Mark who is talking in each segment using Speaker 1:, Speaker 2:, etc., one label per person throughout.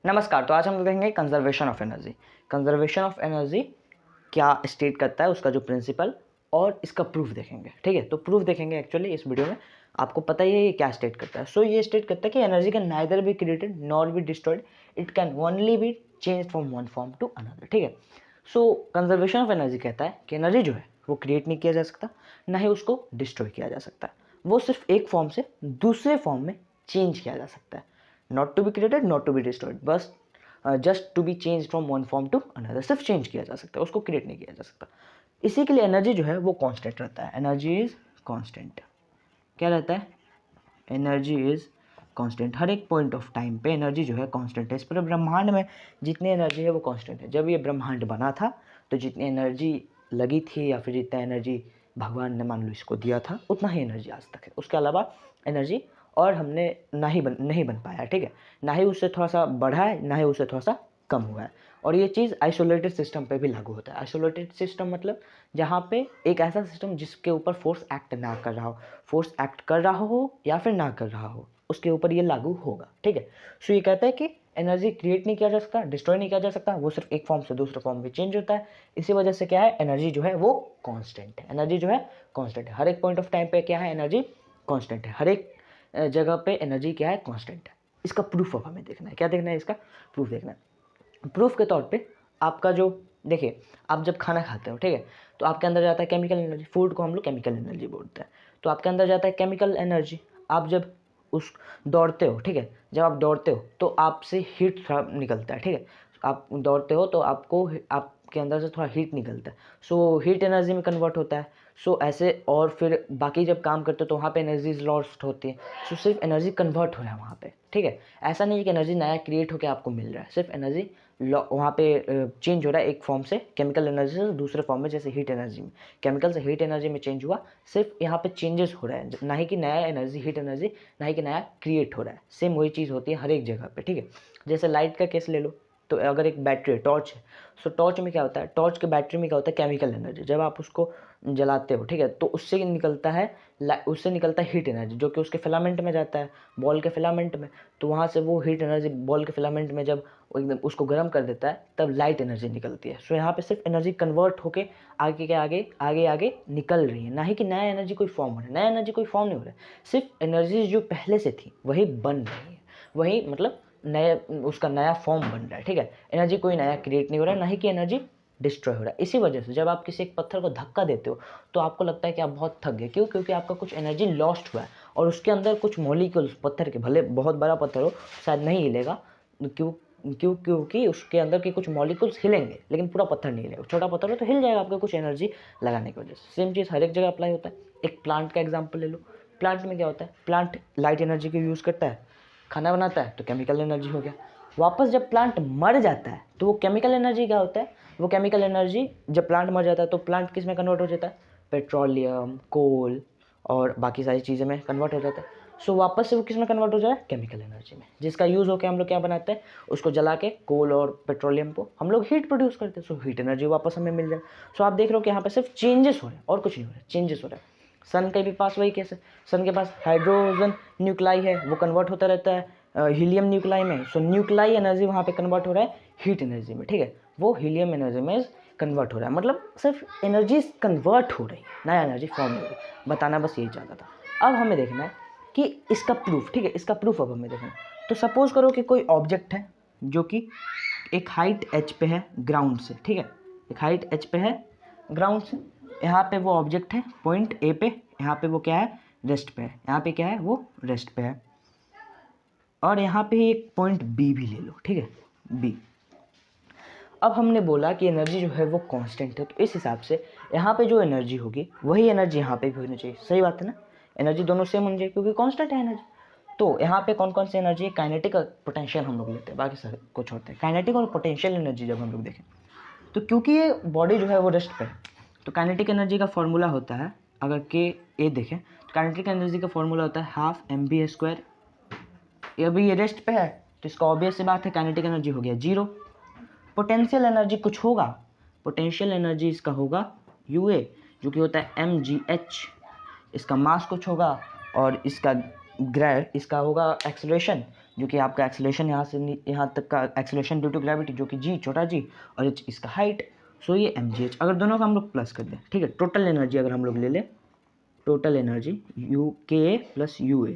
Speaker 1: नमस्कार। तो आज हम देखेंगे conservation of energy. Conservation of energy क्या स्टेट करता है, उसका जो प्रिंसिपल और इसका प्रूफ देखेंगे। ठीक है, तो प्रूफ देखेंगे एक्चुअली इस वीडियो में। आपको पता ही है ये क्या स्टेट करता है। सो ये स्टेट करता है कि energy can neither be created nor be destroyed, it can only be change from one form to another. ठीक है, सो कंजर्वेशन ऑफ एनर्जी कहता है कि एनर्जी जो है वो क्रिएट नहीं किया जा सकता, ना ही उसको डिस्ट्रॉय किया जा सकता। वो सिर्फ एक फॉर्म से दूसरे फॉर्म में चेंज किया जा सकता है। Not to be created, not to be destroyed, बस just to be change from one form to another, सिर्फ चेंज किया जा सकता है, उसको क्रिएट नहीं किया जा सकता। इसी के लिए एनर्जी जो है वो कांस्टेंट रहता है। Energy is constant. क्या रहता है? Energy is constant. हर एक पॉइंट ऑफ टाइम पे एनर्जी जो है कांस्टेंट है। इस पूरे ब्रह्मांड में जितनी एनर्जी है वो कांस्टेंट है। जब ये ब्रह्मांड बना था तो जितनी एनर्जी लगी थी या फिर जितना एनर्जी भगवान ने मान लो इसको दिया था, उतना ही एनर्जी आज तक है। उसके अलावा एनर्जी और हमने नहीं बन पाया। ठीक है, ना ही उससे थोड़ा सा बढ़ा है, ना ही उससे थोड़ा सा कम हुआ है। और ये चीज़ आइसोलेटेड सिस्टम पे भी लागू होता है। आइसोलेटेड सिस्टम मतलब जहाँ पे एक ऐसा सिस्टम जिसके ऊपर फोर्स एक्ट ना कर रहा हो, फोर्स एक्ट कर रहा हो या फिर ना कर रहा हो, उसके ऊपर ये लागू होगा। ठीक है, सो ये कहता है कि एनर्जी क्रिएट नहीं किया जा सकता, डिस्ट्रॉय नहीं किया जा सकता, वो सिर्फ एक फॉर्म से दूसरे फॉर्म में चेंज होता है। इसी वजह से क्या है, एनर्जी जो है वो कांस्टेंट है। एनर्जी जो है कांस्टेंट है। हर एक पॉइंट ऑफ टाइम पे क्या है, एनर्जी कांस्टेंट है। हर एक जगह पे एनर्जी क्या है, कांस्टेंट है। इसका प्रूफ अब हमें देखना है। क्या देखना है? इसका प्रूफ देखना है। प्रूफ के तौर पे आपका जो देखिए, आप जब खाना खाते हो, ठीक है, तो आपके अंदर जाता है केमिकल एनर्जी। फूड को हम लोग केमिकल एनर्जी बोलते हैं। तो आपके अंदर जाता है केमिकल एनर्जी। आप जब उस दौड़ते हो, ठीक है, जब आप दौड़ते हो तो आपसे हीट थोड़ा निकलता है। ठीक है, आप दौड़ते हो तो आपके अंदर से थोड़ा हीट निकलता है। सो हीट एनर्जी में कन्वर्ट होता है। सो ऐसे और फिर बाकी जब काम करते हो तो वहाँ पे एनर्जीज लॉस्ट होती है। सो सिर्फ एनर्जी कन्वर्ट हो रहा है वहाँ पे। ठीक है, ऐसा नहीं है कि एनर्जी नया क्रिएट होकर आपको मिल रहा है। सिर्फ एनर्जी वहाँ पे चेंज हो रहा है एक फॉर्म से, केमिकल एनर्जी से दूसरे फॉर्म में, जैसे हीट एनर्जी में केमिकल से हीट एनर्जी में चेंज हुआ। सिर्फ यहाँ पे चेंजेस हो रहा है, ना ही कि नया एनर्जी, हीट एनर्जी ना ही कि नया क्रिएट हो रहा है। सेम वही चीज़ होती है हर एक जगह पे। ठीक है, जैसे लाइट का केस ले लो, तो अगर एक बैटरी है, टॉर्च है, सो टॉर्च में क्या होता है, टॉर्च के बैटरी में क्या होता है, केमिकल एनर्जी। जब आप उसको जलाते हो, ठीक है, तो उससे निकलता है हीट एनर्जी, जो कि उसके फिलामेंट में जाता है, बॉल के फिलामेंट में। तो वहाँ से वो हीट एनर्जी बॉल के फिलामेंट में जब वो एकदम उसको गर्म कर देता है, तब लाइट एनर्जी निकलती है। सो यहाँ पे सिर्फ एनर्जी कन्वर्ट होके आगे के आगे आगे आगे निकल रही है, ना ही कि नया एनर्जी कोई फॉर्म हो रहा है। नया एनर्जी कोई फॉर्म नहीं हो रहा है, सिर्फ एनर्जी जो पहले से थी वही बन रही है, वही मतलब नया, उसका नया फॉर्म बन रहा है। ठीक है, एनर्जी कोई नया क्रिएट नहीं हो रहा है, ना ही कि एनर्जी डिस्ट्रॉय हो रहा है। इसी वजह से जब आप किसी एक पत्थर को धक्का देते हो तो आपको लगता है कि आप बहुत थक गए। क्यों? क्योंकि आपका कुछ एनर्जी लॉस्ट हुआ है और उसके अंदर कुछ मॉलिक्यूल्स, पत्थर के, भले बहुत बड़ा पत्थर हो शायद नहीं हिलेगा, क्योंकि उसके अंदर के कुछ मॉलिक्यूल्स हिलेंगे, लेकिन पूरा पत्थर नहीं हिलेगा। छोटा पत्थर हो तो हिल जाएगा आपका कुछ एनर्जी लगाने की वजह से। सेम चीज़ हर एक जगह अप्लाई होता है। एक प्लांट का एग्जाम्पल ले लो। प्लांट में क्या होता है, प्लांट लाइट एनर्जी का यूज़ करता है, खाना बनाता है, तो केमिकल एनर्जी हो गया। वापस जब प्लांट मर जाता है तो वो केमिकल एनर्जी क्या होता है, वो केमिकल एनर्जी जब प्लांट मर जाता है तो प्लांट किस में कन्वर्ट हो जाता है, पेट्रोलियम, कोल और बाकी सारी चीज़ें में कन्वर्ट हो जाता है। सो वापस से वो किस में कन्वर्ट हो जाए, केमिकल एनर्जी में, जिसका यूज़ होकर हम लोग क्या बनाते हैं, उसको जला के कोल और पेट्रोलियम को हम लोग हीट प्रोड्यूस करते हैं। सो हीट एनर्जी वापस हमें मिल जाए। सो आप देख रहे हो कि यहाँ पे सिर्फ चेंजेस हो रहे हैं और कुछ नहीं हो रहा है, चेंजेस हो रहा है। सन के भी पास वही केस है। सन के पास हाइड्रोजन न्यूक्लाई है, वो कन्वर्ट होता रहता है हीलियम न्यूक्लाई में। सो न्यूक्लाई एनर्जी वहाँ पे कन्वर्ट हो रहा है हीट एनर्जी में। ठीक है, वो हीलियम एनर्जी में कन्वर्ट हो रहा है। मतलब सिर्फ एनर्जी कन्वर्ट हो रही है, नया एनर्जी फॉर्म हो रही है। बताना बस यही चाहता था। अब हमें देखना है कि इसका प्रूफ। ठीक है, इसका प्रूफ अब हमें देखना है। तो सपोज करो कि कोई ऑब्जेक्ट है जो कि एक हाइट h पे है ग्राउंड से। ठीक है, एक हाइट h पे है ग्राउंड से। यहाँ पे वो ऑब्जेक्ट है पॉइंट A पे, यहाँ पे वो क्या है, रेस्ट पे है। यहाँ पे क्या है, वो रेस्ट पे है। और यहाँ पे एक पॉइंट B भी ले लो। ठीक है, B। अब हमने बोला कि एनर्जी जो है वो कांस्टेंट है, तो इस हिसाब से यहाँ पे जो एनर्जी होगी वही एनर्जी यहाँ पे भी होनी चाहिए। सही बात है ना, एनर्जी दोनों सेम होनी चाहिए क्योंकि कांस्टेंट है एनर्जी। तो यहाँ पे कौन कौन सी एनर्जी है, काइनेटिक और पोटेंशियल हम लोग लेते हैं, बाकी सारे को छोड़ते हैं। काइनेटिक और पोटेंशियल एनर्जी जब हम लोग देखें तो क्योंकि ये बॉडी जो है वो रेस्ट पे है, तो काइनेटिक एनर्जी का फॉर्मूला होता है, अगर के ए देखें तो काइनेटिक एनर्जी का फॉर्मूला होता है ½ mv²। अभी ये रेस्ट पे है तो इसका ऑब्वियस सी बात है काइनेटिक एनर्जी हो गया 0। पोटेंशियल एनर्जी कुछ होगा, पोटेंशियल एनर्जी इसका होगा UA, जो कि होता है mgh। इसका मास कुछ होगा और इसका इसका होगा एक्सेलरेशन, जो कि आपका एक्सेलरेशन यहाँ से यहाँ तक का एक्सेलरेशन ड्यू टू ग्रेविटी जो कि जी छोटा जी और h इसका हाइट। सो ये mgh अगर दोनों का हम लोग प्लस कर दें, ठीक है, टोटल एनर्जी अगर हम लोग ले लें, टोटल एनर्जी यू के ए प्लस यू ए,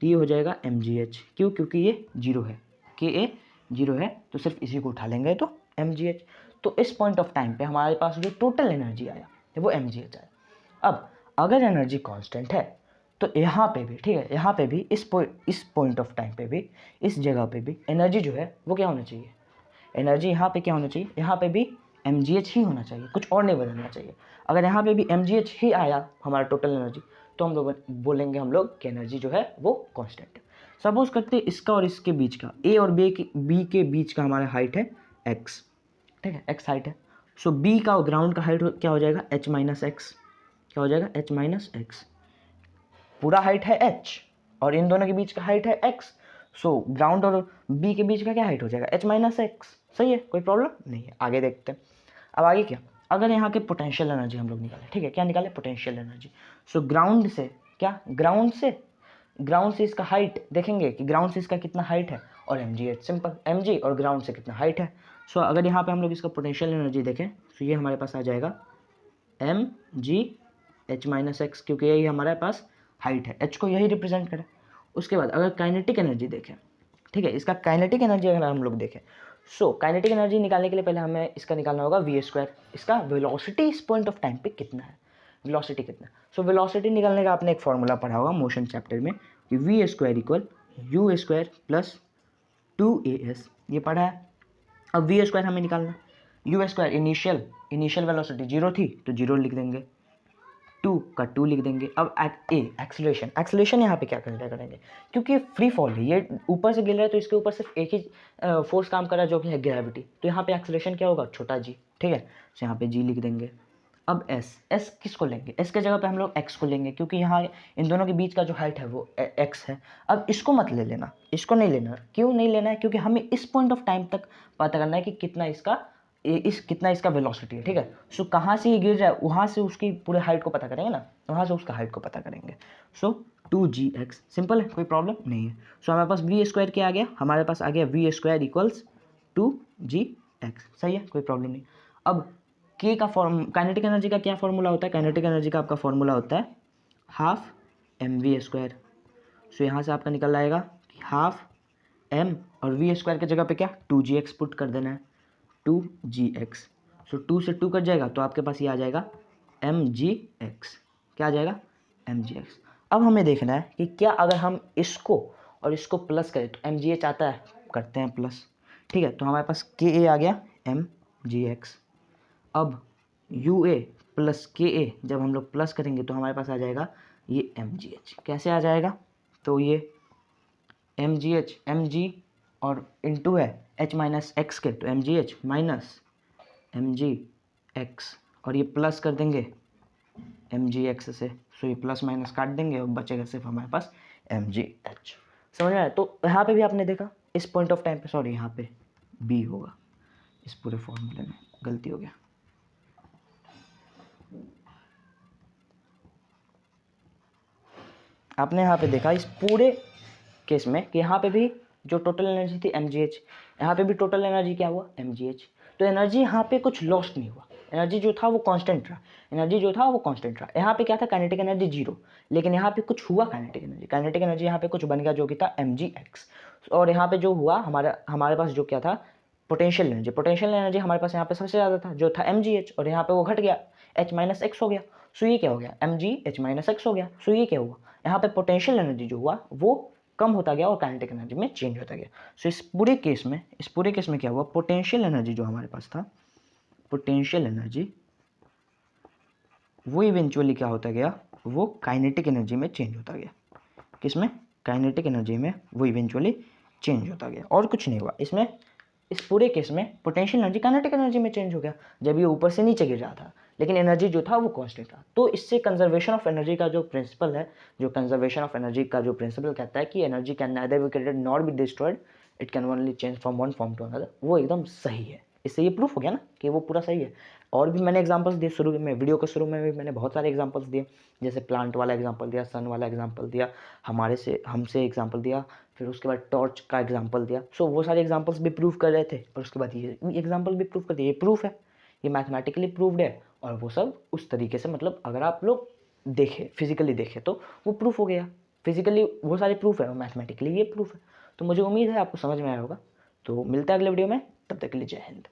Speaker 1: तो ये हो जाएगा mgh। क्यों? क्योंकि ये जीरो है, के ए जीरो है, तो सिर्फ इसी को उठा लेंगे तो mgh। तो इस पॉइंट ऑफ टाइम पे हमारे पास जो टोटल एनर्जी आया वो mgh आया। अब अगर एनर्जी कांस्टेंट है तो यहाँ पे भी, ठीक है, यहाँ पे भी इस पॉइंट ऑफ टाइम पे भी, इस जगह पे भी एनर्जी जो है वो क्या होना चाहिए, एनर्जी यहाँ पे क्या होना चाहिए, यहाँ पे भी mgh ही होना चाहिए, कुछ और नहीं बदलना चाहिए। अगर यहाँ पे भी mgh ही आया हमारा टोटल एनर्जी, तो हम लोग बोलेंगे हम लोग कि एनर्जी जो है वो कांस्टेंट है। सपोज करते हैं इसका और इसके बीच का, ए और बी के बीच का हमारा हाइट है x, ठीक है, x हाइट है। सो b का ग्राउंड का हाइट क्या हो जाएगा, h माइनस एक्स, क्या हो जाएगा, h माइनस एक्स। पूरा हाइट है h और इन दोनों के बीच का हाइट है x, सो ग्राउंड और b के बीच का क्या हाइट हो जाएगा, h माइनस एक्स। सही है, कोई प्रॉब्लम नहीं है। आगे देखते हैं। अब आगे क्या, अगर यहाँ के पोटेंशियल एनर्जी हम लोग निकालें, ठीक है, क्या निकाले, पोटेंशियल एनर्जी। सो ग्राउंड से क्या, ग्राउंड से इसका हाइट देखेंगे कि ग्राउंड से इसका कितना हाइट है और mgh, सिंपल mg और ग्राउंड से कितना हाइट है। सो अगर यहाँ पे हम लोग इसका पोटेंशियल एनर्जी देखें तो ये हमारे पास आ जाएगा mg h माइनस एक्स, क्योंकि यही हमारे पास हाइट है, h को यही रिप्रेजेंट करें। उसके बाद अगर काइनेटिक एनर्जी देखें, ठीक है, इसका काइनेटिक एनर्जी अगर हम लोग देखें, सो काइनेटिक एनर्जी निकालने के लिए पहले हमें इसका निकालना होगा वी स्क्वायर, इसका वेलोसिटी इस पॉइंट ऑफ टाइम पे कितना है, वेलोसिटी कितना। सो वेलोसिटी निकालने का आपने एक फॉर्मूला पढ़ा होगा मोशन चैप्टर में कि v square equal u square plus 2as, ये पढ़ा है। अब वी स्क्वायर हमें निकालना, u square initial velocity zero थी तो जीरो लिख देंगे, 2 का 2 लिख देंगे। अब एक्सेलरेशन यहाँ पे क्या करेंगे, क्योंकि फ्री फॉल है, ये ऊपर से गिर रहा है तो इसके ऊपर सिर्फ एक ही फोर्स काम कर रहा है जो कि है ग्रेविटी, तो यहाँ पे एक्सेलरेशन क्या होगा, छोटा जी, ठीक है, तो यहाँ पे जी लिख देंगे। अब एस किसको लेंगे, एस के जगह पे हम लोग एक्स को लेंगे, क्योंकि यहाँ इन दोनों के बीच का जो हाइट है वो एक्स है। अब इसको मत ले लेना, इसको नहीं लेना, क्यों नहीं लेना है, क्योंकि हमें इस पॉइंट ऑफ टाइम तक पता करना है कि कितना इसका वेलोसिटी है, ठीक है। सो कहाँ से ये गिर रहा है वहाँ से उसकी पूरे हाइट को पता करेंगे ना, वहाँ से उसका हाइट को पता करेंगे। सो 2gx, सिंपल है, कोई प्रॉब्लम नहीं है। सो हमारे पास वी स्क्वायर क्या आ गया, हमारे पास आ गया वी स्क्वायर इक्वल्स 2gx, सही है, कोई प्रॉब्लम नहीं। अब के का काइनेटिक एनर्जी का क्या फॉर्मूला होता है, काइनेटिक एनर्जी का आपका फॉर्मूला होता है हाफ mv स्क्वायर। सो यहाँ से आपका निकल आएगा कि हाफ m और v स्क्वायर की जगह पे क्या 2gx पुट कर देना है, 2gx। सो 2 से 2 कट जाएगा तो आपके पास ये आ जाएगा mgx, क्या आ जाएगा, mgx। अब हमें देखना है कि क्या अगर हम इसको और इसको प्लस करें तो mgh आता है, करते हैं प्लस, ठीक है, तो हमारे पास ka आ गया mgx। अब ua प्लस ka जब हम लोग प्लस करेंगे तो हमारे पास आ जाएगा ये mgh। कैसे आ जाएगा, तो ये mg और इनटू है h माइनस एक्स के, तो mgh माइनस mgx और ये प्लस कर देंगे mgx से, सो ये प्लस माइनस काट देंगे और बचेगा सिर्फ हमारे पास mgh। समझ में आया? तो यहाँ पे भी आपने देखा इस पॉइंट ऑफ टाइम पे, सॉरी यहाँ पे b होगा, इस पूरे फॉर्मूले में गलती हो गया। आपने यहाँ पे देखा इस पूरे केस में कि यहाँ पे भी जो टोटल एनर्जी थी mgh, यहाँ पे भी टोटल एनर्जी क्या हुआ, mgh। तो एनर्जी यहाँ पे कुछ लॉस्ट नहीं हुआ, एनर्जी जो था वो कांस्टेंट रहा, यहाँ पे क्या था, काइनेटिक एनर्जी जीरो, लेकिन यहाँ पे कुछ हुआ काइनेटिक एनर्जी यहाँ पे कुछ बन गया जो कि था mgx। और यहाँ पे जो हुआ हमारे पास जो क्या था, पोटेंशियल एनर्जी हमारे पास यहाँ पे सबसे ज़्यादा था जो था mgh, और यहाँ पे वो घट गया h माइनस एक्स हो गया। सो ये क्या हो गया, mg h माइनस एक्स हो गया। सो ये क्या हुआ, यहाँ पे पोटेंशियल एनर्जी जो हुआ वो कम होता गया और काइनेटिक एनर्जी में चेंज होता गया। सो इस पूरे केस में क्या हुआ, पोटेंशियल एनर्जी जो हमारे पास था, पोटेंशियल एनर्जी वो इवेंचुअली क्या होता गया, वो काइनेटिक एनर्जी में चेंज होता गया। किसमें, काइनेटिक एनर्जी में वो इवेंचुअली चेंज होता गया, और कुछ नहीं हुआ इसमें। इस पूरे केस में पोटेंशियल एनर्जी काइनेटिक एनर्जी में चेंज हो गया जब ये ऊपर से नीचे गिर रहा था, लेकिन एनर्जी जो था वो कांस्टेंट रहा। तो इससे कंजर्वेशन ऑफ एनर्जी का जो प्रिंसिपल है, कहता है कि energy can neither be created not be destroyed, it can only change from one form to another, वो एकदम सही है। इससे ये प्रूफ हो गया ना कि वो पूरा सही है। और भी मैंने एग्जांपल्स दिए शुरू में, वीडियो के शुरू में भी मैंने बहुत सारे एग्जांपल्स दिए, जैसे प्लांट वाला एग्जांपल दिया, सन वाला एग्जांपल दिया, हमसे एग्जांपल दिया, फिर उसके बाद टॉर्च का एग्जांपल दिया। सो वो सारे एग्जांपल्स भी प्रूव कर रहे थे, और उसके बाद ये एग्जांपल भी प्रूव कर दिए। ये प्रूफ है, ये मैथमेटिकली प्रूव्ड है, और वो सब उस तरीके से, मतलब अगर आप लोग देखें, फिजिकली देखें, तो वो प्रूफ हो गया। फिजिकली वो सारे प्रूफ है और मैथमेटिकली ये प्रूफ है। तो मुझे उम्मीद है आपको समझ में आया होगा। तो मिलता है अगले वीडियो में, तब तक के लिए जय हिंद।